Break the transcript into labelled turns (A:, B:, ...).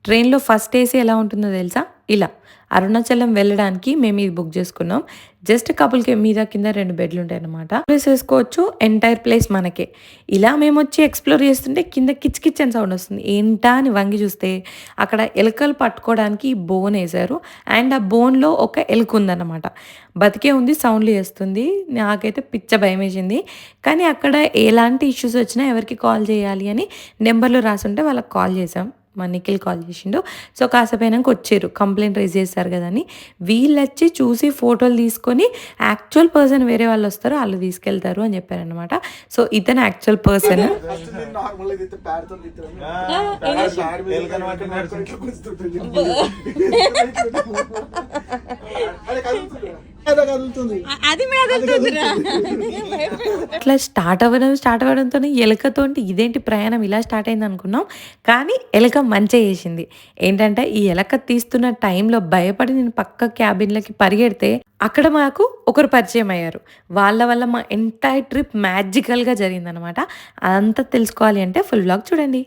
A: ట్రైన్‌లో first AC ఎలా ఉంటుందో తెలుసా? ఇలా. అరుణాచలం వెళ్ళడానికి మేము ఇది బుక్ చేసుకున్నాం. జస్ట్ కపుల్‌కి మీద కింద 2 బెడ్‌లుంటాయన్నమాట. వేసేసుకోవచ్చు. ఎంటైర్ ప్లేస్ మనకే. ఇలా మేమొచ్చి ఎక్స్‌ప్లోర్ చేస్తుంటే కింద కిచ్ కిచ్ అని సౌండ్ వస్తుంది. ఏంటా అని వంగి చూస్తే అక్కడ ఎలుకలు పట్టుకోవడానికి బోనేశారు. అండ్ ఆ బోన్‌లో ఒక ఎలుక ఉందన్నమాట. బతికే ఉంది. సౌండ్‌లు చేస్తుంది. నాకైతే పిచ్చ భయమేసింది. కానీ అక్కడ ఎలాంటి ఇష్యూస్ వచ్చినా ఎవరికి కాల్ చేయాలి అని నెంబర్‌లు రాసుంటే వాళ్ళకి కాల్ చేసాం. మా నిఖిల్ కాల్ చేసిండు. సో, కాసేపయినంక వచ్చిర్రు. కంప్లెయింట్ రైజ్ చేశారు గదా అని. వీళ్ళొచ్చి చూసి ఫోటోలు తీసుకొని యాక్చువల్ పర్సన్ వేరే వాళ్ళొస్తారు. ఆళ్ళు తీసుకెళ్తారు అని చెప్పారనమాట. సో, ఇతను యాక్చువల్ పర్సన్.
B: ఫస్ట్ నేను నార్మల్‌గా తీస్తే ప్యాడ్‌తోని తీస్తాను. ప్యాడ్ మీద ఇట్లా గుంజుతుంటుంది. అది కదులుతుంది. అది కదులుతుంది.
C: అది మెదులుతుందిరా.
A: అట్లా స్టార్ట్ అవ్వడంతోనే ఎలకతోటి ఇదేంటి ప్రయాణం ఇలా స్టార్ట్ అయింది అనుకున్నాం. కానీ ఎలక మంచిగా చేసింది. ఏంటంటే ఈ ఎలక తీస్తున్న టైంలో భయపడి నేను పక్క క్యాబిన్‌లకి పరిగెడితే అక్కడ మాకు ఒకరు పరిచయం అయ్యారు. వాళ్ళ వల్ల మా ఎంటైర్ ట్రిప్ మ్యాజికల్‌గా జరిగిందనమాట. అదంతా తెలుసుకోవాలి అంటే ఫుల్ వ్లాగ్ చూడండి.